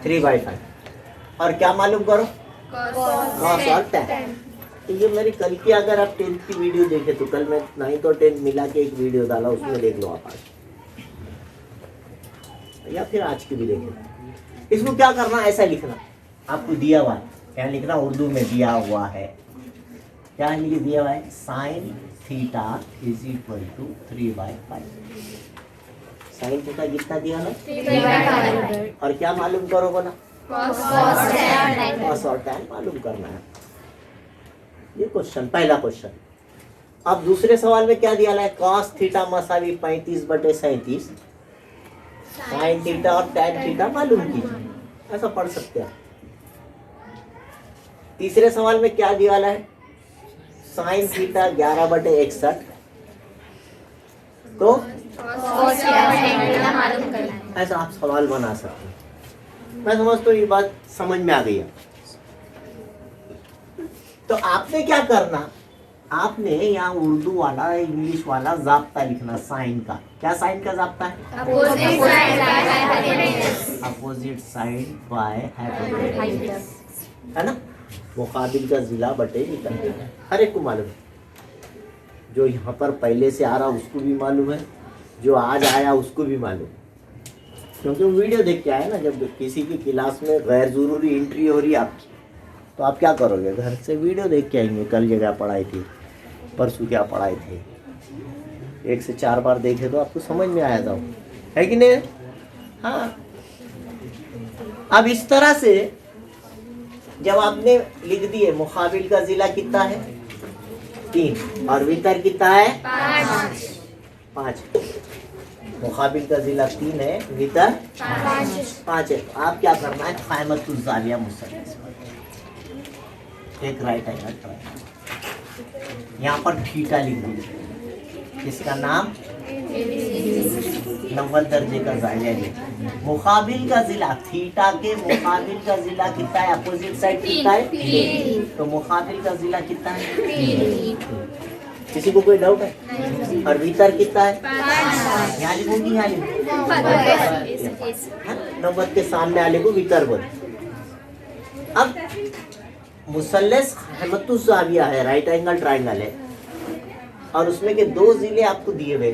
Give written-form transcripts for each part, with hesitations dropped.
3/5 और क्या मालूम करो कॉस और टैन। तो ये मेरी कल की अगर आप 10th की वीडियो देखे तो कल मैं 9th और 10th मिला के एक वीडियो डाला, उसमें देख लो आप आज, या फिर आज की भी देखे। इसको क्या करना, ऐसा लिखना आपको दिया हुआ है, क्या लिखना उर्दू में दिया हुआ है, क्या दिया हुआ है, sine theta is equal to 3/5। Sine theta कितना दिया ना 3/5 और क्या मालूम करोगे ना कॉस और टैन मालूम करना है। ये क्वेश्चन, पहला क्वेश्चन। अब दूसरे सवाल में क्या दिया है, कॉस थीटा मसावी 35/37, साइन थीटा और टैन थीटा मालूम कीजिए, ऐसा पढ़ सकते हैं। तीसरे सवाल में क्या दिया है, साइन थीटा 11/61, तो ऐसा आप सवाल बना सकते हैं। मैं समझता हूँ ये बात समझ में आ गई है। तो आपने क्या करना, आपने यहाँ उर्दू वाला इंग्लिश वाला जाब्ता लिखना साइन का। क्या साइन का जाब्ता है, अपोजिट साइड बाय हाइपोटेन्यूज, है ना, मुकाबिल का जिला बटे निकल, हर एक को मालूम है। जो यहाँ पर पहले से आ रहा उसको भी मालूम है, जो आज आया उसको भी मालूम, क्योंकि वो वीडियो देख के आया ना। जब किसी की क्लास में गैर जरूरी एंट्री हो रही है आपकी, तो आप क्या करोगे, घर से वीडियो देख के आएंगे, कल जगह पढ़ाई थी, परसों क्या पढ़ाई थी, 1 से 4 बार देखे तो आपको समझ में आया था, है कि नहीं। हाँ, अब इस तरह से जब आपने लिख दिए मुकाबिल का जिला कितना है 3 और वितर कितना है 5, मुकाबिल का जिला 3 है, वितर 5 है। तो आप क्या करना है, क़ाइमतुज़ ज़ाविया मुसल्लस, एक राइट एंगल ट्रायंगल, यहाँ पर थीटा लिख दीजिए, इसका नाम 90 दर्जे का ज़ाविया है। मुकाबिल का जिला, थीटा के मुकाबिल का जिला कितना है, अपोजिट साइड कितना है, तो मुकाबिल का जिला कितना है 3। किसी को कोई डाउट है, और भीतर कितना है, यहाँ लिखूंगी, यहाँ लिखूंगी 90 के सामने वाले को भीतर बोल। अब मुसल्लस क़ाइमतुज़ ज़ाविया है, राइट एंगल ट्रायंगल है, और उसमें के 2 जिले आपको दिए हुए,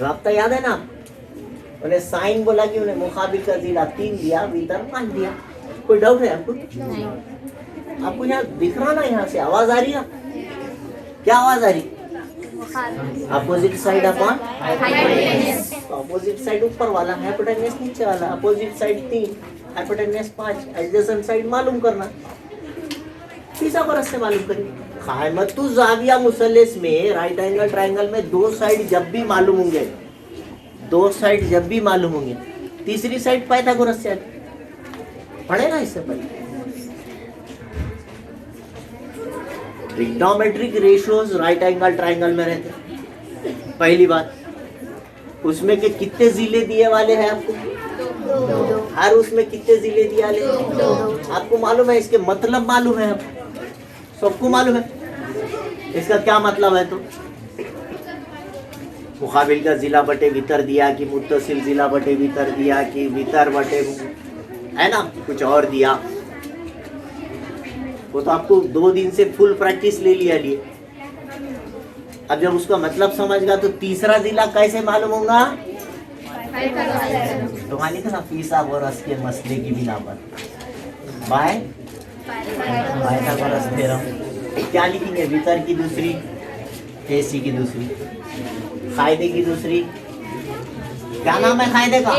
राब्ता याद है ना। उन्हें साइन बोला कि उन्हें मुकाबिल का जिला 3 दिया, भीतर 5 दिया। कोई डाउट है आपको? आपको यहाँ दिख रहा ना, यहाँ से आवाज आ रही है, क्या आवाज आ रही, opposite side upon opposite side ऊपर वाला, हाइपोटेन्यूज नीचे वाला, opposite side 3, hypotenuse 5, adjacent side मालूम करना। फिथागोरस से मालूम करिए। क़ाइमतुज़ ज़ाविया मुसल्लस में, राइट एंगल ट्रायंगल में 2 साइड जब भी मालूम होंगे, 2 साइड जब भी मालूम होंगे, तीसरी साइड पाइथागोरस से पढ़े ना इससे पहले। Trigonometric ratios right angle triangle में रहते। पहली बात, उसमें के कितने जिले दिए वाले हैं आपको, हर उसमें कितने जिले दिए वाले आपको मालूम है, इसके मतलब मालूम है, सबको मालूम है इसका क्या मतलब है। तो मुकाबिल का जिला बटे वितर दिया कि मुत्तसिल जिला बटे वितर दिया कि वितर बटे, है ना, कुछ और दिया, वो तो आपको 2 दिन से फुल प्रैक्टिस ले लिया लिए। अब जब उसका मतलब समझ गया तो तीसरा जिला कैसे मालूम होगा, तो मान लीजिए ना फिथागोरस के मसले की बिना पर बाय पाइथागोरस थ्योरम। क्या लिखेंगे, वितर की दूसरी, एसी की दूसरी, कायदे की दूसरी, क्या नाम है कायदे का,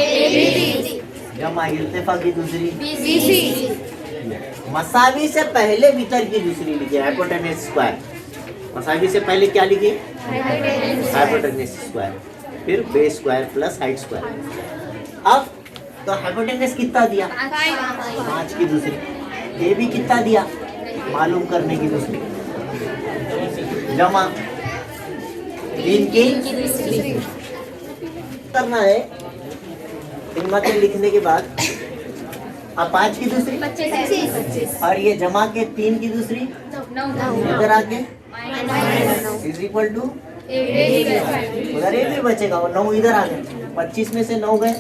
जमा इल्तिफा की दूसरी, मसावी से पहले वितर की दूसरी लिखिए, हाइपोटेन्यूज स्क्वायर। मसावी से पहले क्या लिखिए, हाइपोटेन्यूज स्क्वायर, फिर base square plus height square. अब तो हाइपोटेन्यूज कितना दिया, 5 की दूसरी, ये भी कितना दिया मालूम करने की दूसरी, जमा 3 की दूसरी करना है। इनमें के लिखने के बाद अब 5 की दूसरी 25, और ये जमा के 3 की दूसरी इधर आके इज इक्वल टू, उधर ये भी बचेगा, और 9 इधर आ गए, 25 में से 9 गए,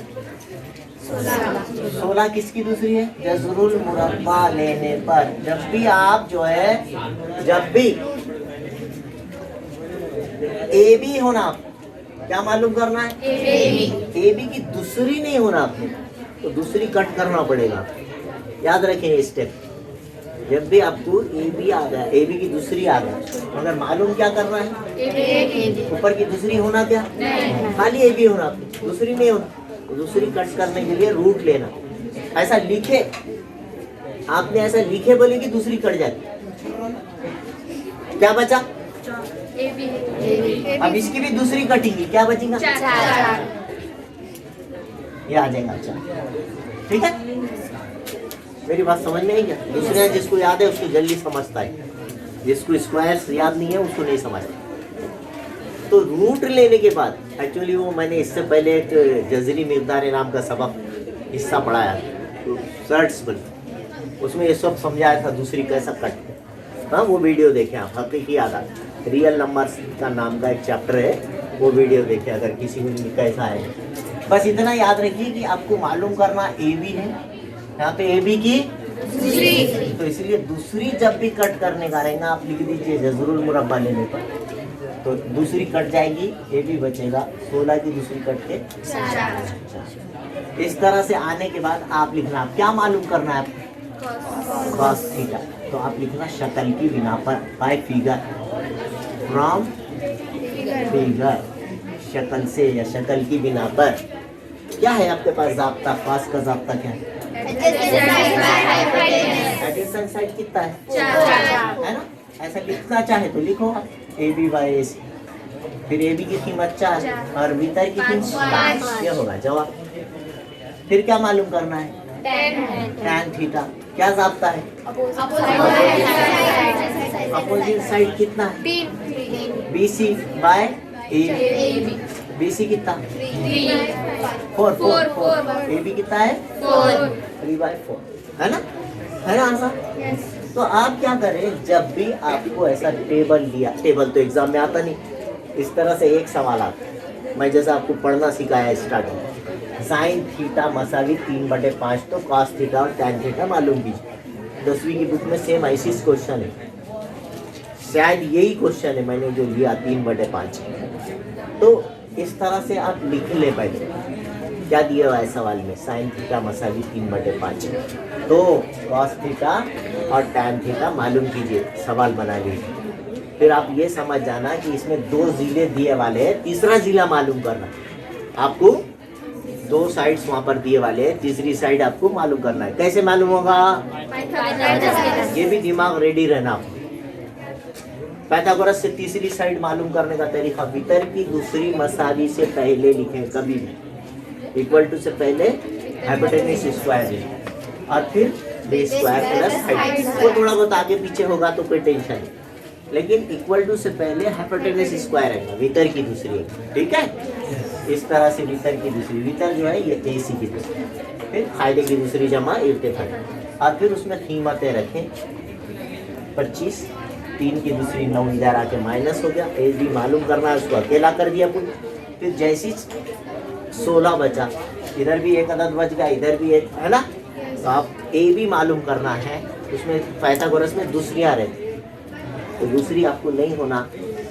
16 किसकी दूसरी है? जजरुल मुरब्बा लेने पर जब भी आप जो है, जब भी ए बी होना, क्या मालूम करना है? ए बी की दूसरी नहीं होना आपने, तो दूसरी कट करना पड़ेगा। याद रखें ये स्टेप। जब भी आपको ए बी आ गया, ए बी की दूसरी आ गया, मगर मालूम क्या करना है? ऊपर की दूसरी होना क्या? खाली ए बी होना, दूसरी नहीं होना। तो दूसरी कट करने के लिए रूट लेना। ऐसा लिखे, आपने ऐसा लिखे बोले कि दूसरी कट जाती। क्या बचा? अब इसकी भी दूसरी कटेगी, क्या बचेगा? ये आ जाएगा। अच्छा, ठीक है, मेरी बात समझ में आई क्या? दूसरे जिसको याद है उसको जल्दी समझता है, जिसको स्क्वायर्स याद नहीं है उसको नहीं समझता। तो रूट लेने के बाद एक्चुअली वो मैंने इससे पहले एक जजरी मिकदार नाम का सबक हिस्सा पढ़ाया, तो सर्ट्स पर उसमें ये सब समझाया था दूसरी कैसा कट। हाँ, वो वीडियो देखें आप, हकीकी आदत रियल नंबर्स का नाम का एक चैप्टर है, वो वीडियो देखें अगर किसी को कैसा है। बस इतना याद रखिए कि आपको मालूम करना ए बी है, यहाँ पे ए बी की दूसरी, तो इसलिए दूसरी जब भी कट करने का रहेगा आप लिख दीजिए जजरुल मुरब्बा लेने पर, तो दूसरी कट जाएगी, ए बी बचेगा, 16 की दूसरी कट के 4। इस तरह से आने के बाद आप लिखना, आप क्या मालूम करना है आपको? Cos theta. तो आप लिखना शक्ल की बिना पर, बाय फिगर, फ्रॉम फिगर, शक्ल से या शक्ल की बिना पर। क्या है आपके पास जाब्ता? कॉस का जाब्ता क्या है? एडिशन साइड कितना है ना? ऐसा लिखना चाहे तो लिखो ए बी बाई ए सी, फिर ए बी की कीमत 4 और भीतर की कीमत 5, ये होगा जवाब। फिर क्या मालूम करना है? tan theta. क्या जाब्ता है? अपोजिट साइड कितना है? B C by A B. B C कितना? 4। ए बी कितना है? 3/4, है ना? है ना आंसर? तो आप क्या करें, जब भी आपको ऐसा टेबल दिया, टेबल तो एग्जाम में आता नहीं, इस तरह से एक सवाल आता है, मैं जैसा आपको पढ़ना सिखाया स्टार्टिंग, साइन थीटा मसावी 3/5, तो कॉस थीटा और टैन थीटा मालूम कीजिए। 10वीं की बुक में सेम ऐसी क्वेश्चन है, शायद यही क्वेश्चन है मैंने जो लिया 3/5। तो इस तरह से आप लिख ले पहले क्या दिया हुआ है सवाल में, साइन थीटा मसावी 3/5, तो कॉस थीटा और टैन थीटा मालूम कीजिए, सवाल बना लीजिए। फिर आप ये समझ जाना कि इसमें 2 जिले दिए वाले हैं, तीसरा जिला मालूम करना आपको। 2 साइड्स वहां पर दिए वाले हैं, तीसरी साइड आपको मालूम करना है। कैसे मालूम होगा? ये भी दिमाग रेडी रहना आपको। पाइथागोरस से तीसरी साइड मालूम करने का तरीका, भीतर की दूसरी मसावी से पहले लिखें, कभी भी इक्वल टू से पहले हाइपोटेन्यूज स्क्वायर लिखें और फिर बी स्क्वायर प्लस हाइट। वो थोड़ा बहुत आगे पीछे होगा तो कोई टेंशन नहीं, लेकिन इक्वल टू से पहले हाइपोटेन्यूज स्क्वायर है, भीतर की दूसरी है, ठीक है? इस तरह से भीतर की दूसरी, भीतर जो है ये ए सी की दूसरी, फिर फायदे की दूसरी जमा इर्तिफाक, और फिर उसमें कीमतें रखें 25, 3 की दूसरी 9 इधर आके माइनस हो गया, ए बी मालूम करना है उसको अकेला कर दिया पुल। फिर जैसी 16 बचा, इधर भी एक अदद बच गया, इधर भी एक, है ना? तो आप ए बी मालूम करना है, उसमें पाइथागोरस में दूसरियाँ रहती, तो दूसरी आपको नहीं होना,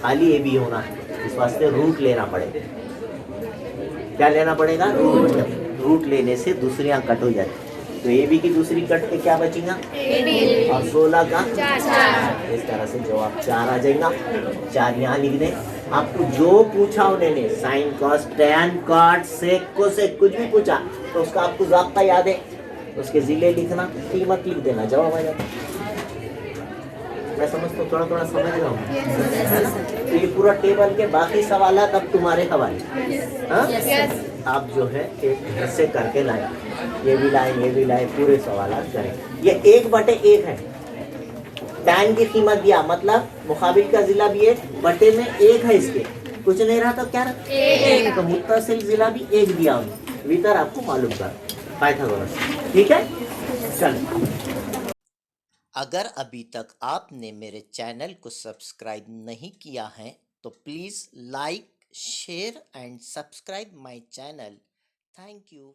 खाली ए बी होना, इस वास्ते रूट लेना पड़ेगा। क्या लेना पड़ेगा? रूट लेने से दूसरियाँ कट हो जाती, तो ए बी की दूसरी कट के क्या बचेगा? और 16 का 4। इस तरह से जवाब 4 आ जाएगा। 4 यहाँ लिख दें। आपको जो पूछा उन्होंने, sine cos tan cot sec cosec कुछ भी पूछा तो उसका आपको ज़ाब्ता याद है, उसके जिले लिखना, कीमत लिख देना, जवाब आ जाता। मैं समझता हूँ, थोड़ा थोड़ा समझ रहा हूँ, है ना? तो ये पूरा टेबल के बाकी सवाल अब तुम्हारे हवाले। हाँ, आप जो है एक ऐसे करके लाए, ये भी लाए, पूरे सवाल करें। ये 1/1 है, टैन की कीमत दिया, मतलब मुकाबिल का जिला भी 1/1 में 1 है, इसके कुछ नहीं रहा तो क्या रहा? तो मुत्तसिल जिला भी 1 दिया उन्हें, भीतर आपको मालूम कर पाइथागोरस, ठीक है? चलो, अगर अभी तक आपने मेरे चैनल को सब्सक्राइब नहीं किया है तो please like, share and subscribe my channel. Thank you.